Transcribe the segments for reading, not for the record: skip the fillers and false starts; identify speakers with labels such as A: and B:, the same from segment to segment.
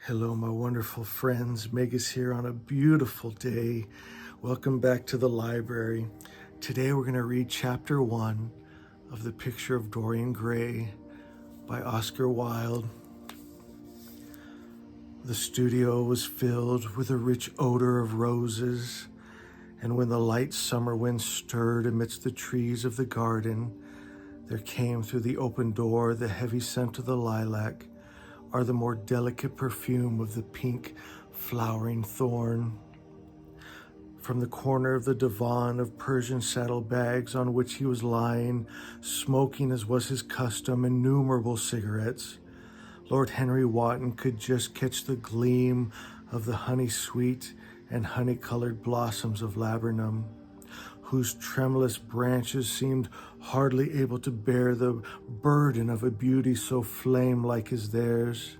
A: Hello, my wonderful friends. Meg is here on a beautiful day. Welcome back to the library. Today we're going to read chapter 1 of The Picture of Dorian Gray by Oscar Wilde. The studio was filled with a rich odor of roses, and when the light summer wind stirred amidst the trees of the garden, there came through the open door the heavy scent of the lilac, or the more delicate perfume of the pink flowering thorn. From the corner of the divan of Persian saddlebags on which he was lying, smoking as was his custom innumerable cigarettes, Lord Henry Wotton could just catch the gleam of the honey-sweet and honey-colored blossoms of laburnum, whose tremulous branches seemed hardly able to bear the burden of a beauty so flame-like as theirs.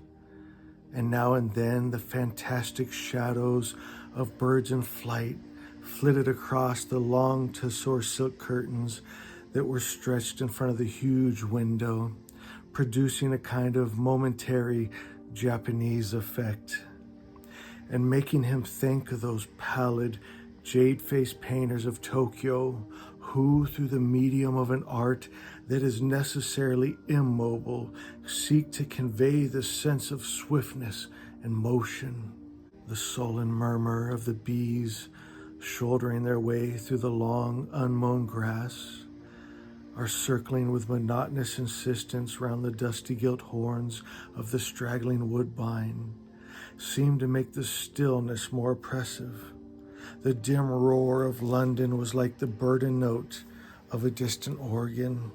A: And now and then the fantastic shadows of birds in flight flitted across the long tussore silk curtains that were stretched in front of the huge window, producing a kind of momentary Japanese effect, and making him think of those pallid, jade-faced painters of Tokyo who, through the medium of an art that is necessarily immobile, seek to convey the sense of swiftness and motion. The sullen murmur of the bees shouldering their way through the long, unmown grass, are circling with monotonous insistence round the dusty gilt horns of the straggling woodbine, seemed to make the stillness more oppressive. The dim roar of London was like the burdened note of a distant organ,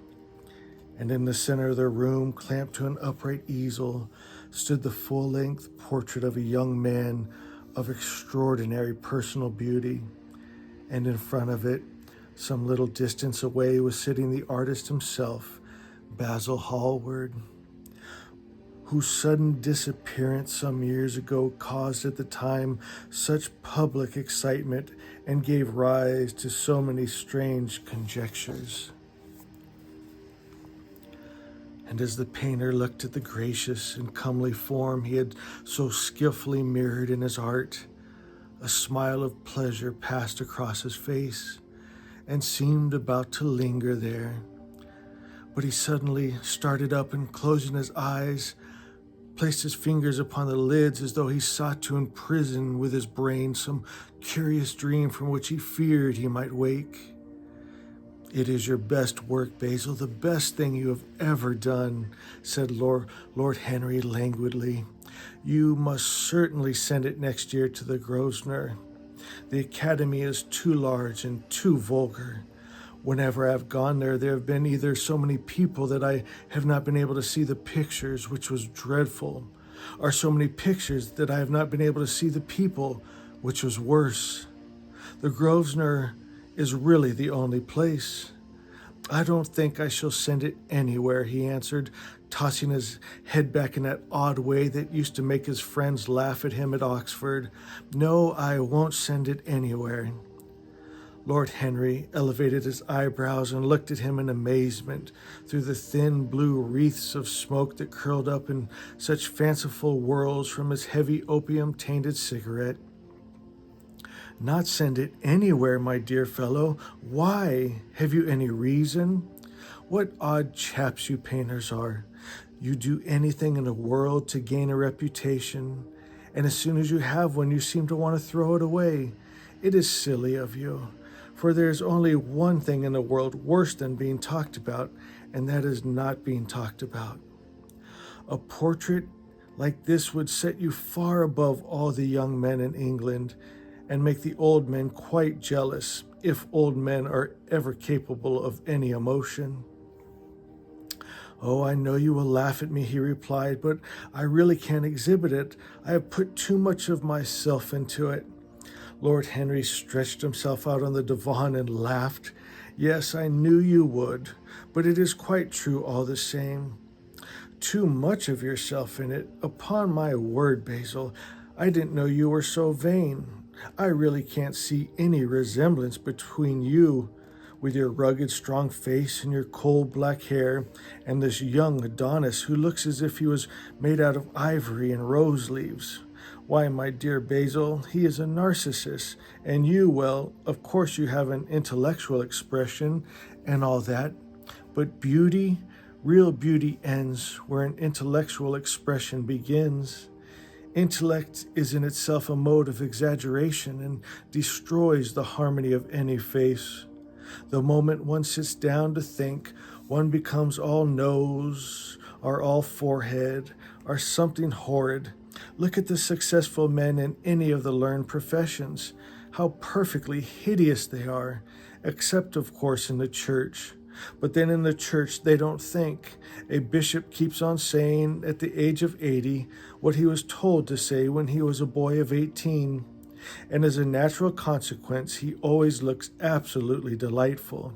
A: and in the center of the room, clamped to an upright easel, stood the full-length portrait of a young man of extraordinary personal beauty, and in front of it, some little distance away, was sitting the artist himself, Basil Hallward, whose sudden disappearance some years ago caused at the time such public excitement and gave rise to so many strange conjectures. And as the painter looked at the gracious and comely form he had so skillfully mirrored in his art, a smile of pleasure passed across his face and seemed about to linger there. But he suddenly started up and, closing his eyes, placed his fingers upon the lids as though he sought to imprison with his brain some curious dream from which he feared he might wake. "It is your best work, Basil, the best thing you have ever done," said Lord Henry languidly. "You must certainly send it next year to the Grosvenor. The Academy is too large and too vulgar. Whenever I have gone there, there have been either so many people that I have not been able to see the pictures, which was dreadful, or so many pictures that I have not been able to see the people, which was worse. The Grosvenor is really the only place." "I don't think I shall send it anywhere," he answered, tossing his head back in that odd way that used to make his friends laugh at him at Oxford. "No, I won't send it anywhere." Lord Henry elevated his eyebrows and looked at him in amazement through the thin blue wreaths of smoke that curled up in such fanciful whirls from his heavy opium-tainted cigarette. "Not send it anywhere, my dear fellow? Why? Have you any reason? What odd chaps you painters are. You do anything in the world to gain a reputation, and as soon as you have one, you seem to want to throw it away. It is silly of you, for there is only one thing in the world worse than being talked about, and that is not being talked about. A portrait like this would set you far above all the young men in England, and make the old men quite jealous, if old men are ever capable of any emotion." "Oh, I know you will laugh at me," he replied, "but I really can't exhibit it. I have put too much of myself into it." Lord Henry stretched himself out on the divan and laughed. "Yes, I knew you would, but it is quite true all the same. Too much of yourself in it. Upon my word, Basil, I didn't know you were so vain. I really can't see any resemblance between you. with your rugged, strong face and your coal black hair, and this young Adonis who looks as if he was made out of ivory and rose leaves. Why, my dear Basil, he is a narcissus, and you, well, of course you have an intellectual expression and all that, but beauty, real beauty ends where an intellectual expression begins. Intellect is in itself a mode of exaggeration and destroys the harmony of any face. The moment one sits down to think, one becomes all nose, or all forehead, or something horrid. Look at the successful men in any of the learned professions. How perfectly hideous they are, except, of course, in the church. But then in the church they don't think. A bishop keeps on saying at the age of 80 what he was told to say when he was a boy of 18. And as a natural consequence, he always looks absolutely delightful.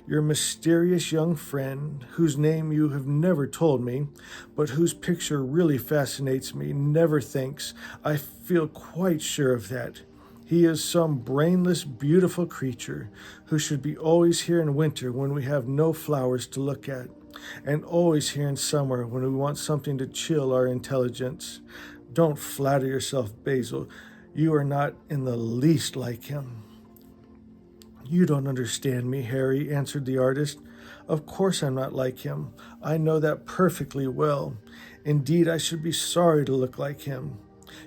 A: Your mysterious young friend, whose name you have never told me, but whose picture really fascinates me, never thinks. I feel quite sure of that. He is some brainless, beautiful creature who should be always here in winter when we have no flowers to look at, and always here in summer when we want something to chill our intelligence. Don't flatter yourself, Basil. You are not in the least like him. You don't understand me, Harry, answered the artist. Of course I'm not like him. I know that perfectly well. Indeed, I should be sorry to look like him.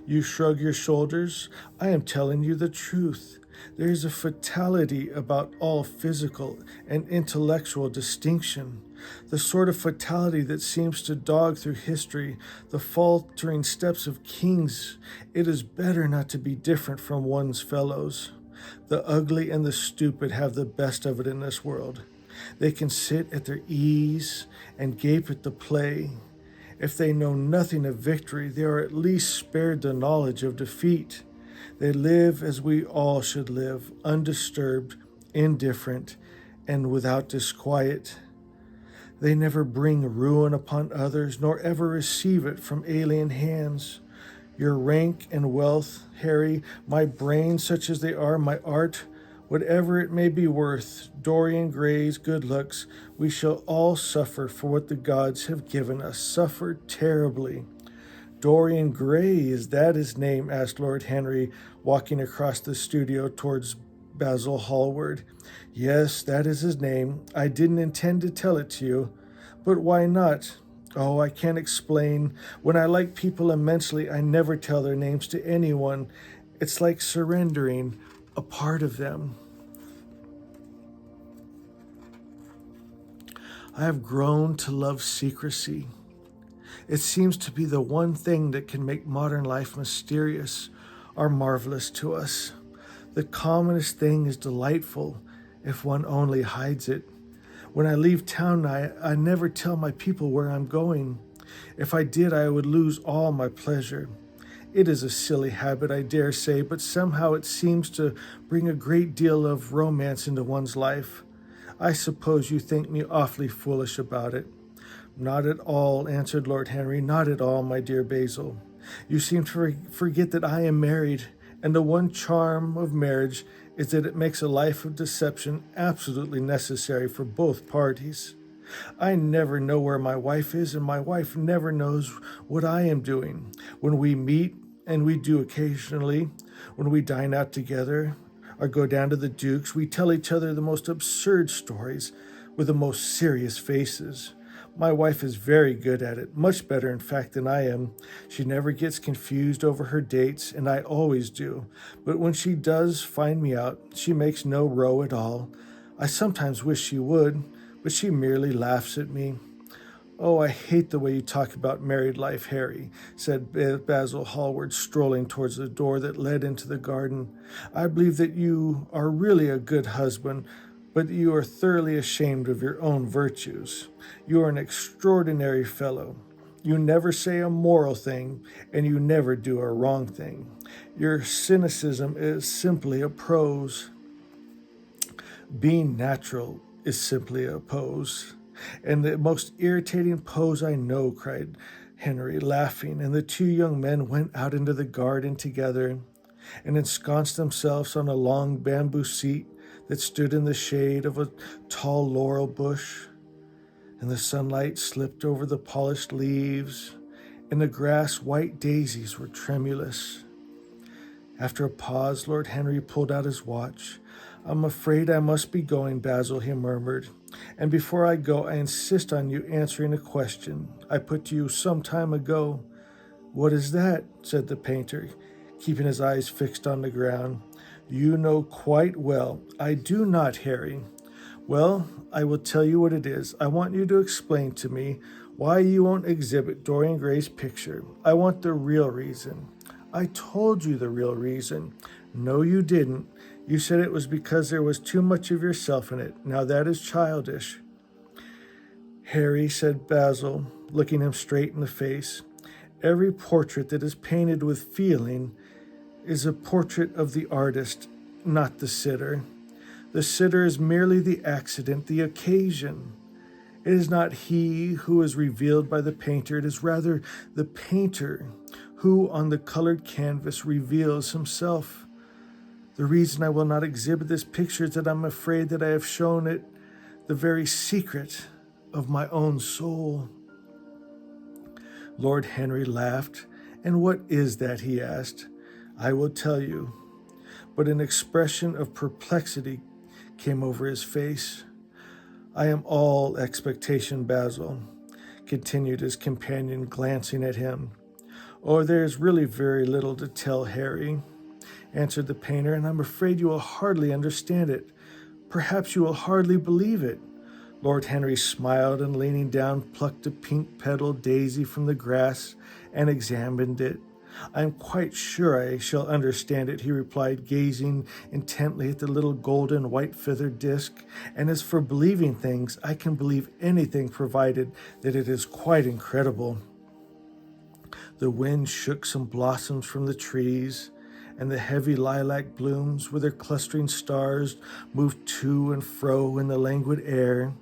A: You shrug your shoulders. I am telling you the truth. There is a fatality about all physical and intellectual distinction, the sort of fatality that seems to dog through history the faltering steps of kings. It is better not to be different from one's fellows. The ugly and the stupid have the best of it in this world. They can sit at their ease and gape at the play. If they know nothing of victory, they are at least spared the knowledge of defeat. They live as we all should live, undisturbed, indifferent, and without disquiet. They never bring ruin upon others, nor ever receive it from alien hands. Your rank and wealth, Harry, my brains such as they are, my art, whatever it may be worth, Dorian Gray's good looks, we shall all suffer for what the gods have given us, suffer terribly. Dorian Gray, is that his name? Asked Lord Henry, walking across the studio towards Basil Hallward. Yes, that is his name. I didn't intend to tell it to you, but why not? Oh, I can't explain. When I like people immensely, I never tell their names to anyone. It's like surrendering a part of them. I have grown to love secrecy. It seems to be the one thing that can make modern life mysterious or marvelous to us. The commonest thing is delightful if one only hides it. When I leave town, I never tell my people where I'm going. If I did, I would lose all my pleasure. It is a silly habit, I dare say, but somehow it seems to bring a great deal of romance into one's life. I suppose you think me awfully foolish about it. Not at all, answered Lord Henry, not at all, my dear Basil. You seem to forget that I am married, and the one charm of marriage is that it makes a life of deception absolutely necessary for both parties. I never know where my wife is, and my wife never knows what I am doing. When we meet, and we do occasionally, when we dine out together or go down to the Duke's, we tell each other the most absurd stories with the most serious faces. My wife is very good at it, much better, in fact, than I am. She never gets confused over her dates, and I always do. But when she does find me out, she makes no row at all. I sometimes wish she would, but she merely laughs at me. Oh, I hate the way you talk about married life, Harry, said Basil Hallward, strolling towards the door that led into the garden. I believe that you are really a good husband, but you are thoroughly ashamed of your own virtues. You are an extraordinary fellow. You never say a moral thing, and you never do a wrong thing. Your cynicism is simply a prose. Being natural is simply a pose. And the most irritating pose I know, cried Henry, laughing, and the two young men went out into the garden together and ensconced themselves on a long bamboo seat that stood in the shade of a tall laurel bush, and the sunlight slipped over the polished leaves, and the grass white daisies were tremulous. After a pause, Lord Henry pulled out his watch. "I'm afraid I must be going, Basil," he murmured. "And before I go, I insist on you answering a question I put to you some time ago." "What is that?" said the painter, keeping his eyes fixed on the ground. "You know quite well." "I do not, Harry." "Well, I will tell you what it is. I want you to explain to me why you won't exhibit Dorian Gray's picture. I want the real reason." "I told you the real reason." "No, you didn't. You said it was because there was too much of yourself in it. Now that is childish." "Harry," said Basil, looking him straight in the face, "every portrait that is painted with feeling is a portrait of the artist, not the sitter. The sitter is merely the accident, the occasion. It is not he who is revealed by the painter. It is rather the painter who on the colored canvas reveals himself. The reason I will not exhibit this picture is that I'm afraid that I have shown it the very secret of my own soul." Lord Henry laughed. "And what is that?" he asked. "I will tell you." But an expression of perplexity came over his face. "I am all expectation, Basil," continued his companion, glancing at him. "Oh, there is really very little to tell, Harry," answered the painter, "and I'm afraid you will hardly understand it. Perhaps you will hardly believe it." Lord Henry smiled and, leaning down, plucked a pink-petaled daisy from the grass and examined it. "I am quite sure I shall understand it," he replied, gazing intently at the little golden white-feathered disc. "And as for believing things, I can believe anything provided that it is quite incredible." The wind shook some blossoms from the trees, and the heavy lilac blooms, with their clustering stars, moved to and fro in the languid air.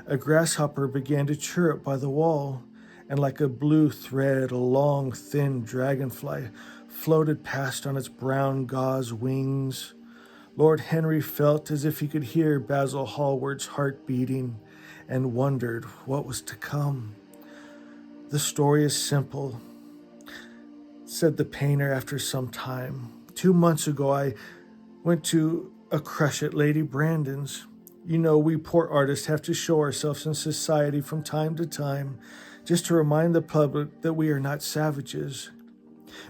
A: A grasshopper began to chirrup by the wall, and like a blue thread, a long, thin dragonfly floated past on its brown gauze wings. Lord Henry felt as if he could hear Basil Hallward's heart beating, and wondered what was to come. "The story is simple," said the painter after some time. 2 months ago, I went to a crush at Lady Brandon's. You know, we poor artists have to show ourselves in society from time to time, just to remind the public that we are not savages.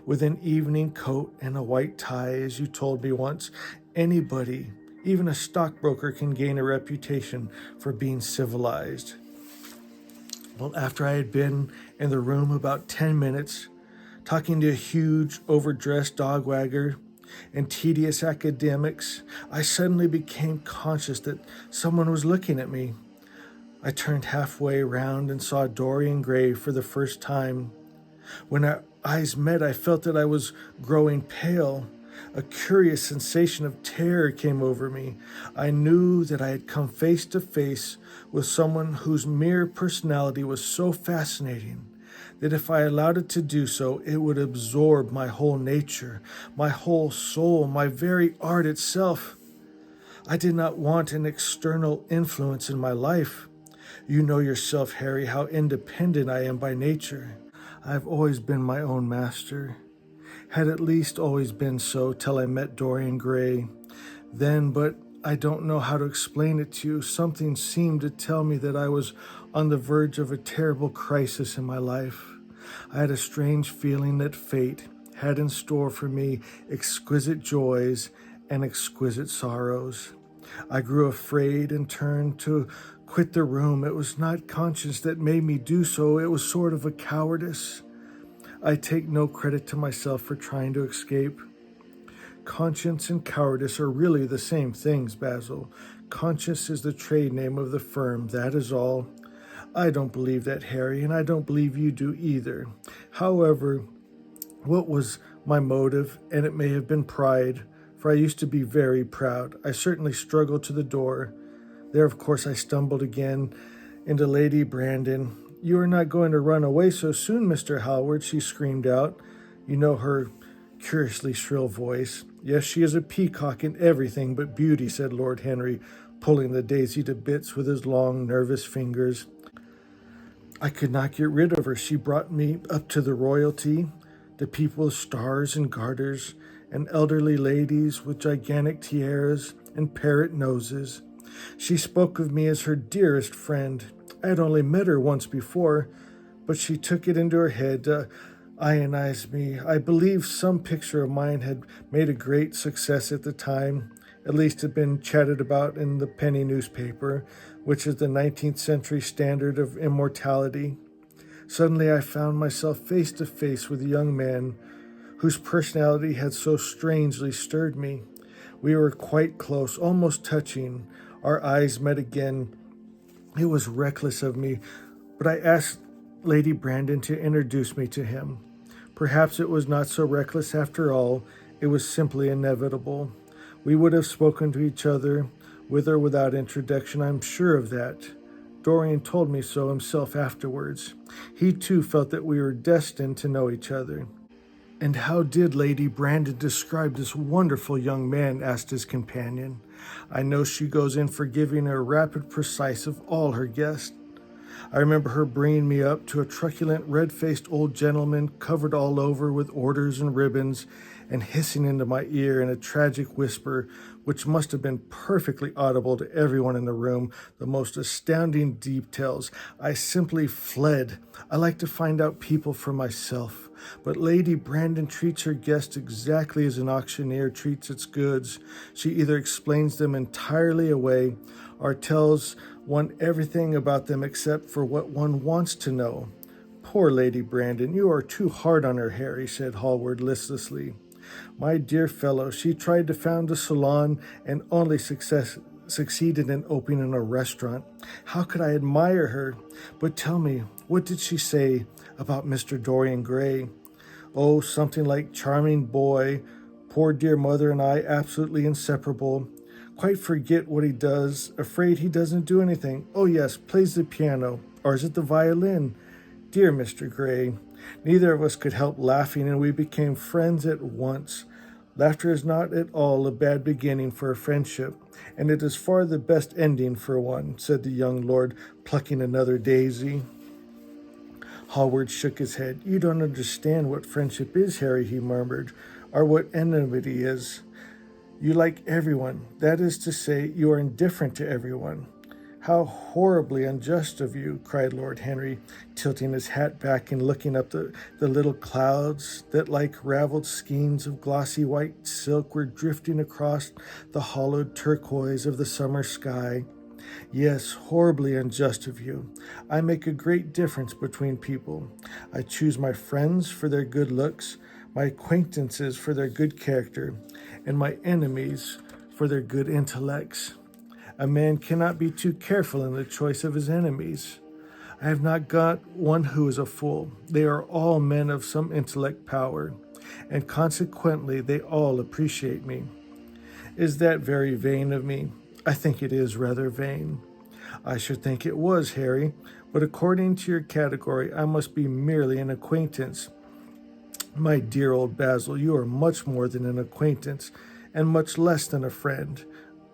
A: With an evening coat and a white tie, as you told me once, anybody, even a stockbroker, can gain a reputation for being civilized. Well, after I had been in the room about 10 minutes, talking to huge, overdressed dog-wagger and tedious academics, I suddenly became conscious that someone was looking at me. I turned halfway round and saw Dorian Gray for the first time. When our eyes met, I felt that I was growing pale. A curious sensation of terror came over me. I knew that I had come face to face with someone whose mere personality was so fascinating that if I allowed it to do so, it would absorb my whole nature, my whole soul, my very art itself. I did not want an external influence in my life. You know yourself, Harry, how independent I am by nature. I have always been my own master. Had at least always been so till I met Dorian Gray. Then, but I don't know how to explain it to you, something seemed to tell me that I was on the verge of a terrible crisis in my life. I had a strange feeling that fate had in store for me exquisite joys and exquisite sorrows. I grew afraid and turned to quit the room. It was not conscience that made me do so. It was sort of a cowardice. I take no credit to myself for trying to escape. Conscience and cowardice are really the same things, Basil. Conscience is the trade name of the firm, that is all. I don't believe that, Harry, and I don't believe you do either. However, what was my motive? And it may have been pride, for I used to be very proud. I certainly struggled to the door. There, of course, I stumbled again into Lady Brandon. "You are not going to run away so soon, Mr. Hallward," she screamed out. You know her curiously shrill voice. Yes, she is a peacock in everything but beauty, said Lord Henry, pulling the daisy to bits with his long, nervous fingers. I could not get rid of her. She brought me up to the royalty, the people with stars and garters, and elderly ladies with gigantic tiaras and parrot noses. She spoke of me as her dearest friend. I had only met her once before, but she took it into her head to ionize me. I believe some picture of mine had made a great success at the time, at least had been chatted about in the penny newspaper, which is the 19th century standard of immortality. Suddenly I found myself face to face with a young man whose personality had so strangely stirred me. We were quite close, almost touching. Our eyes met again. It was reckless of me, but I asked Lady Brandon to introduce me to him. Perhaps it was not so reckless after all. It was simply inevitable. We would have spoken to each other, with or without introduction, I'm sure of that. Dorian told me so himself afterwards. He too felt that we were destined to know each other. And how did Lady Brandon describe this wonderful young man? Asked his companion. I know she goes in for giving a rapid precise of all her guests. I remember her bringing me up to a truculent, red-faced old gentleman covered all over with orders and ribbons, and hissing into my ear in a tragic whisper, which must have been perfectly audible to everyone in the room, the most astounding details. I simply fled. I like to find out people for myself. But Lady Brandon treats her guests exactly as an auctioneer treats its goods. She either explains them entirely away or tells one everything about them except for what one wants to know. Poor Lady Brandon, you are too hard on her, Harry, said Hallward listlessly. My dear fellow, she tried to found a salon and only succeeded in opening a restaurant. How could I admire her? But tell me, what did she say about Mr. Dorian Gray? Oh, something like charming boy, poor dear mother and I absolutely inseparable. Quite forget what he does, afraid he doesn't do anything. Oh yes, plays the piano, or is it the violin? Dear Mr. Gray. Neither of us could help laughing, and we became friends at once. Laughter is not at all a bad beginning for a friendship, and it is far the best ending for one, said the young lord, plucking another daisy. Hallward shook his head. You don't understand what friendship is, Harry, he murmured, or what enmity is. You like everyone. That is to say, you are indifferent to everyone. How horribly unjust of you, cried Lord Henry, tilting his hat back and looking up the little clouds that, like raveled skeins of glossy white silk, were drifting across the hollowed turquoise of the summer sky. Yes, horribly unjust of you. I make a great difference between people. I choose my friends for their good looks, my acquaintances for their good character, and my enemies for their good intellects. A man cannot be too careful in the choice of his enemies. I have not got one who is a fool. They are all men of some intellect power, and consequently they all appreciate me. Is that very vain of me? I think it is rather vain. I should think it was, Harry, but according to your category, I must be merely an acquaintance. My dear old Basil, you are much more than an acquaintance, and much less than a friend.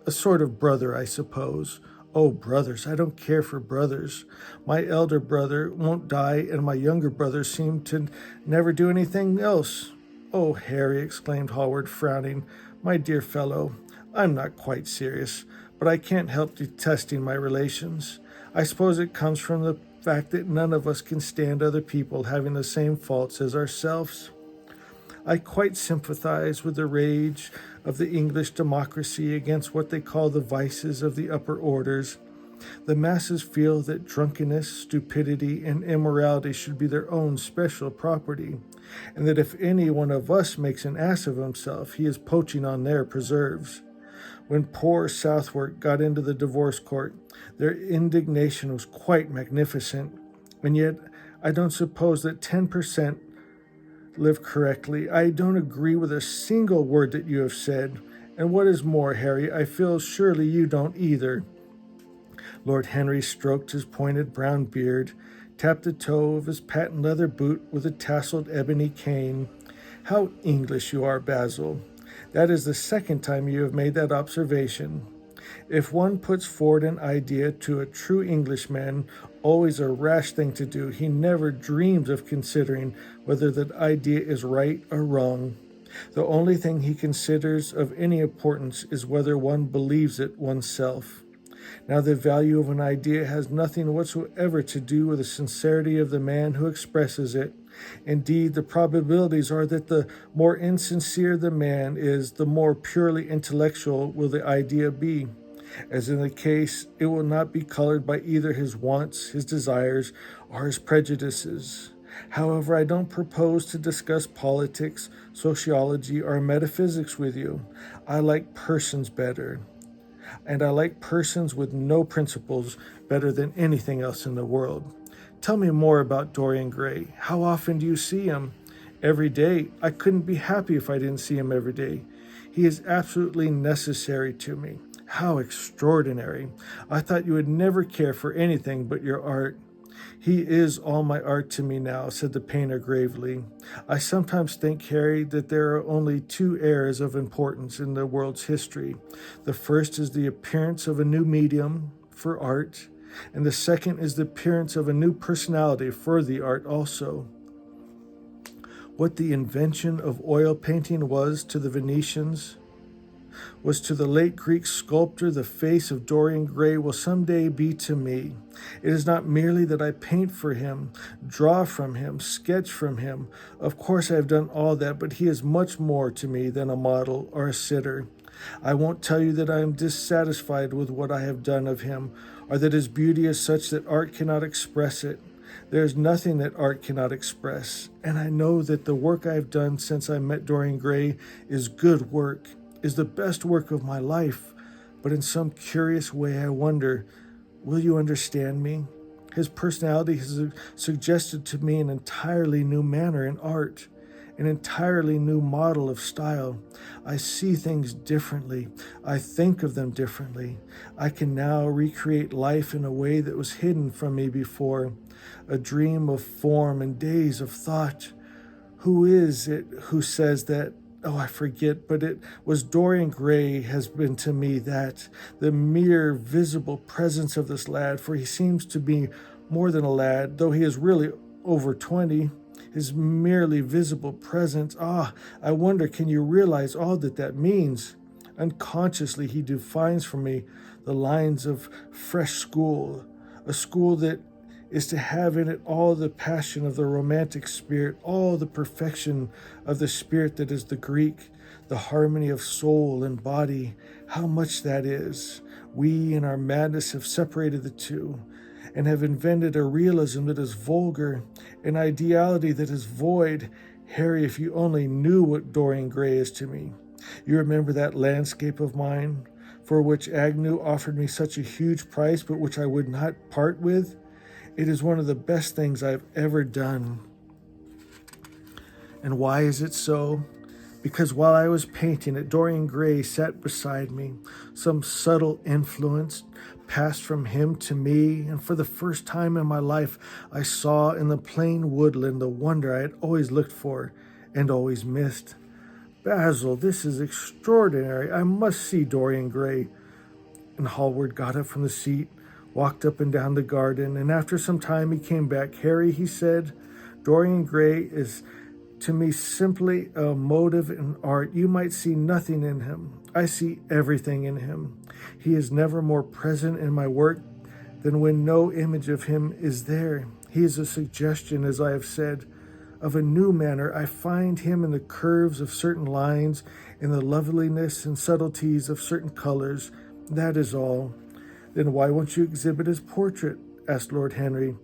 A: A sort of brother, I suppose. Oh, brothers, I don't care for brothers. My elder brother won't die, and my younger brothers seem to never do anything else. Oh, Harry, exclaimed Hallward, frowning, my dear fellow, I'm not quite serious, but I can't help detesting my relations. I suppose it comes from the fact that none of us can stand other people having the same faults as ourselves. I quite sympathize with the rage of the English democracy against what they call the vices of the upper orders. The masses feel that drunkenness, stupidity, and immorality should be their own special property, and that if any one of us makes an ass of himself, he is poaching on their preserves. When poor Southwark got into the divorce court, their indignation was quite magnificent, and yet I don't suppose that 10% live correctly. I don't agree with a single word that you have said, and what is more, Harry, I feel surely you don't either. Lord Henry stroked his pointed brown beard, tapped the toe of his patent leather boot with a tasseled ebony cane, How English you are, Basil. That is the second time you have made that observation. If one puts forward an idea to a true Englishman, always a rash thing to do, he never dreams of considering whether that idea is right or wrong. The only thing he considers of any importance is whether one believes it oneself. Now, the value of an idea has nothing whatsoever to do with the sincerity of the man who expresses it. Indeed, the probabilities are that the more insincere the man is, the more purely intellectual will the idea be. As in the case, it will not be colored by either his wants, his desires, or his prejudices. However, I don't propose to discuss politics, sociology, or metaphysics with you. I like persons better. And I like persons with no principles better than anything else in the world. Tell me more about Dorian Gray. How often do you see him? Every day. I couldn't be happy if I didn't see him every day. He is absolutely necessary to me. How extraordinary. I thought you would never care for anything but your art. He is all my art to me now, said the painter gravely. I sometimes think, Harry, that there are only two eras of importance in the world's history. The first is the appearance of a new medium for art, and the second is the appearance of a new personality for the art also. What the invention of oil painting was to the Venetians, was to the late Greek sculptor the face of Dorian Gray will someday be to me. It is not merely that I paint for him, draw from him, sketch from him. Of course I have done all that, but he is much more to me than a model or a sitter. I won't tell you that I am dissatisfied with what I have done of him, or that his beauty is such that art cannot express it. There is nothing that art cannot express, and I know that the work I have done since I met Dorian Gray is good work, is the best work of my life. But in some curious way, I wonder, will you understand me? His personality has suggested to me an entirely new manner in art, an entirely new model of style. I see things differently. I think of them differently. I can now recreate life in a way that was hidden from me before, a dream of form and days of thought. Who is it who says that? Oh, I forget, but it was Dorian Gray has been to me that, the mere visible presence of this lad, for he seems to be more than a lad, though he is really over 20, his merely visible presence. I wonder, can you realize all that that means? Unconsciously, he defines for me the lines of fresh school, a school that is to have in it all the passion of the romantic spirit, all the perfection of the spirit that is the Greek, the harmony of soul and body. How much that is. We in our madness have separated the two and have invented a realism that is vulgar, an ideality that is void. Harry, if you only knew what Dorian Gray is to me. You remember that landscape of mine, for which Agnew offered me such a huge price, but which I would not part with? It is one of the best things I've ever done. And why is it so? Because while I was painting it, Dorian Gray sat beside me. Some subtle influence passed from him to me, and for the first time in my life, I saw in the plain woodland the wonder I had always looked for and always missed. Basil, this is extraordinary. I must see Dorian Gray. And Hallward got up from the seat, walked up and down the garden, and after some time he came back. Harry, he said, Dorian Gray is to me simply a motive in art. You might see nothing in him. I see everything in him. He is never more present in my work than when no image of him is there. He is a suggestion, as I have said, of a new manner. I find him in the curves of certain lines, in the loveliness and subtleties of certain colors. That is all. Then why won't you exhibit his portrait? Asked Lord Henry.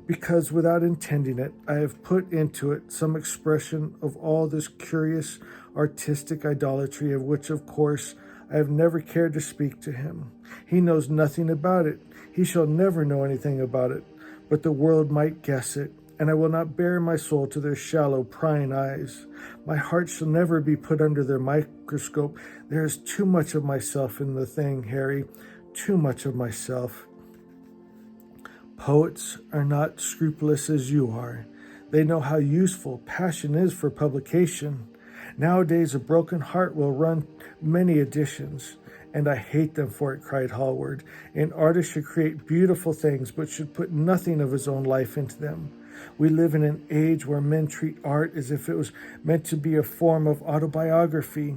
A: Because without intending it, I have put into it some expression of all this curious artistic idolatry, of which, of course, I have never cared to speak to him. He knows nothing about it. He shall never know anything about it, but the world might guess it, and I will not bare my soul to their shallow, prying eyes. My heart shall never be put under their microscope. There is too much of myself in the thing, Harry, too much of myself. Poets are not scrupulous as you are. They know how useful passion is for publication. Nowadays, a broken heart will run many editions, and I hate them for it, cried Hallward. An artist should create beautiful things, but should put nothing of his own life into them. We live in an age where men treat art as if it was meant to be a form of autobiography.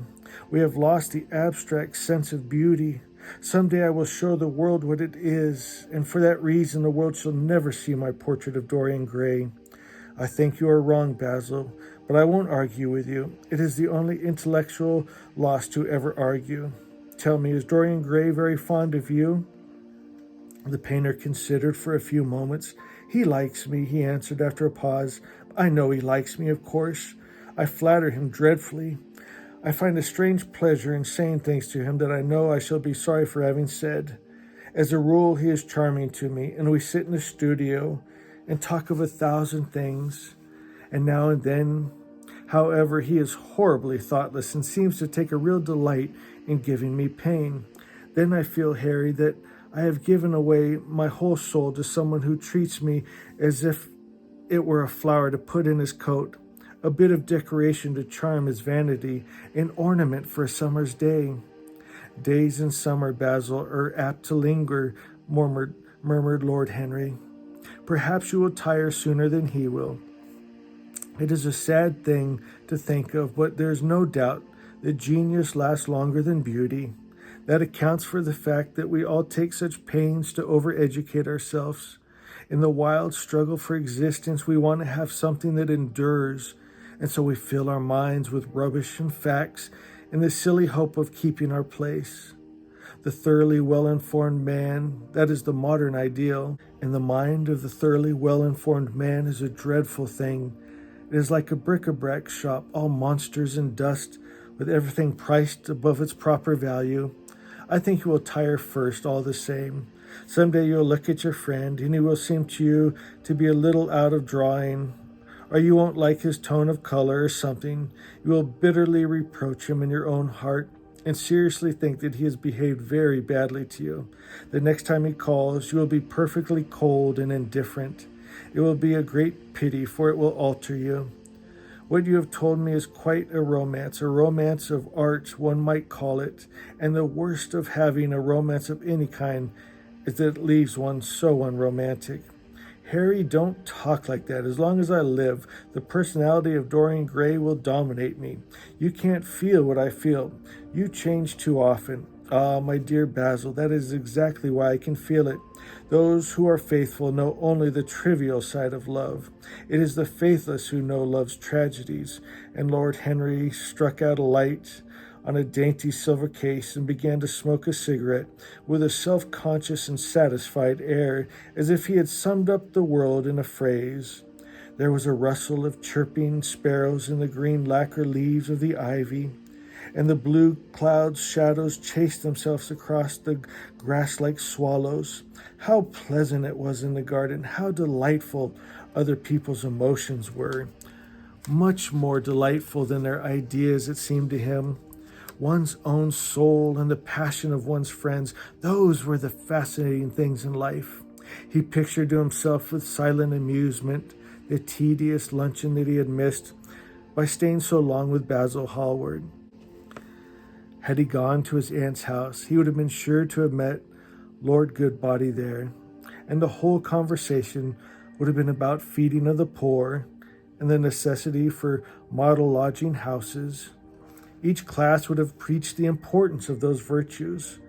A: We have lost the abstract sense of beauty. Someday I will show the world what it is, and for that reason the world shall never see my portrait of Dorian Gray. I think you are wrong, Basil, but I won't argue with you. It is the only intellectual loss to ever argue. Tell me, is Dorian Gray very fond of you? The painter considered for a few moments. He likes me, he answered after a pause. I know he likes me, of course. I flatter him dreadfully. I find a strange pleasure in saying things to him that I know I shall be sorry for having said. As a rule, he is charming to me, and we sit in the studio and talk of 1,000 things. And now and then, however, he is horribly thoughtless and seems to take a real delight in giving me pain. Then I feel, Harry, that I have given away my whole soul to someone who treats me as if it were a flower to put in his coat, a bit of decoration to charm his vanity, an ornament for a summer's day. Days in summer, Basil, are apt to linger, murmured Lord Henry. Perhaps you will tire sooner than he will. It is a sad thing to think of, but there is no doubt that genius lasts longer than beauty. That accounts for the fact that we all take such pains to overeducate ourselves. In the wild struggle for existence, we want to have something that endures, and so we fill our minds with rubbish and facts in the silly hope of keeping our place. The thoroughly well-informed man, that is the modern ideal. In the mind of the thoroughly well-informed man is a dreadful thing. It is like a bric-a-brac shop, all monsters and dust, with everything priced above its proper value. I think you will tire first, all the same. Some day you'll look at your friend, and he will seem to you to be a little out of drawing, or you won't like his tone of color or something. You will bitterly reproach him in your own heart, and seriously think that he has behaved very badly to you. The next time he calls, you will be perfectly cold and indifferent. It will be a great pity, for it will alter you. What you have told me is quite a romance of art, one might call it, and the worst of having a romance of any kind is that it leaves one so unromantic. Harry, don't talk like that. As long as I live, the personality of Dorian Gray will dominate me. You can't feel what I feel. You change too often. Ah, my dear Basil, that is exactly why I can feel it. Those who are faithful know only the trivial side of love. It is the faithless who know love's tragedies. And Lord Henry struck out a light on a dainty silver case and began to smoke a cigarette with a self-conscious and satisfied air, as if he had summed up the world in a phrase. There was a rustle of chirping sparrows in the green lacquer leaves of the ivy, and the blue clouds' shadows chased themselves across the grass like swallows. How pleasant it was in the garden! How delightful other people's emotions were! Much more delightful than their ideas, it seemed to him. One's own soul and the passion of one's friends, those were the fascinating things in life. He pictured to himself with silent amusement the tedious luncheon that he had missed by staying so long with Basil Hallward. Had he gone to his aunt's house, he would have been sure to have met Lord Goodbody there, and the whole conversation would have been about feeding of the poor and the necessity for model lodging houses. Each class would have preached the importance of those virtues,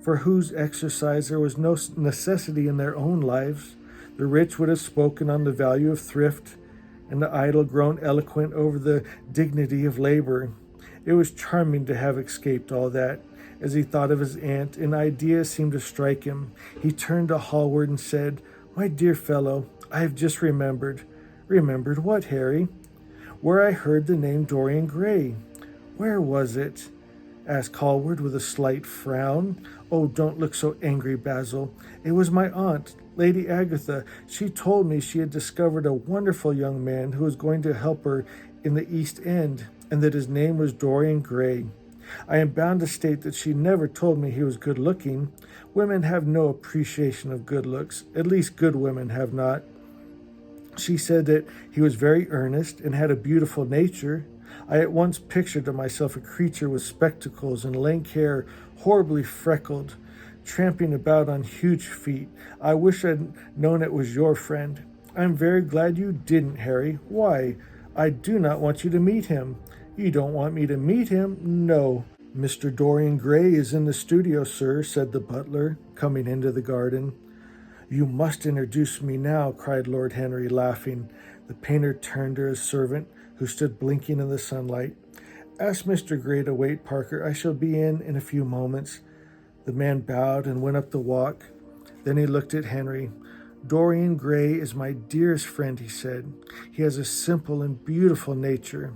A: for whose exercise there was no necessity in their own lives. The rich would have spoken on the value of thrift, and the idle grown eloquent over the dignity of labor. It was charming to have escaped all that. As he thought of his aunt, an idea seemed to strike him. He turned to Hallward and said, "My dear fellow, I have just remembered." "Remembered what, Harry?" "Where I heard the name Dorian Gray." "Where was it?" asked Hallward with a slight frown. "Oh, don't look so angry, Basil. It was my aunt, Lady Agatha. She told me she had discovered a wonderful young man who was going to help her in the East End, and that his name was Dorian Gray. I am bound to state that she never told me he was good-looking. Women have no appreciation of good looks. At least good women have not. She said that he was very earnest and had a beautiful nature. I at once pictured to myself a creature with spectacles and lank hair, horribly freckled, tramping about on huge feet. I wish I'd known it was your friend. I'm very glad you didn't, Harry. Why? I do not want you to meet him. You don't want me to meet him? No. Mr. Dorian Gray is in the studio, sir, said the butler, coming into the garden. You must introduce me now, cried Lord Henry, laughing. The painter turned to his servant, who stood blinking in the sunlight. Ask Mr. Gray to wait, Parker. I shall be in a few moments. The man bowed and went up the walk. Then he looked at Henry. Dorian Gray is my dearest friend, he said. He has a simple and beautiful nature.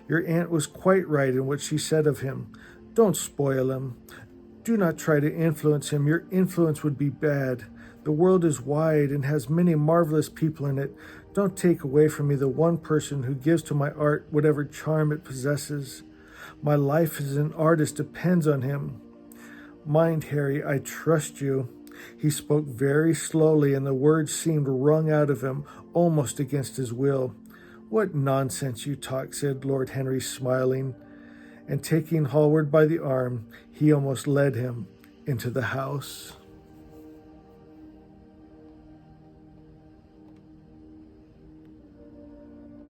A: Your aunt was quite right in what she said of him. Don't spoil him. Do not try to influence him. Your influence would be bad. The world is wide and has many marvelous people in it. Don't take away from me the one person who gives to my art whatever charm it possesses. My life as an artist depends on him. Mind, Harry, I trust you. He spoke very slowly, and the words seemed wrung out of him, almost against his will. What nonsense you talk, said Lord Henry, smiling, and taking Hallward by the arm, he almost led him into the house.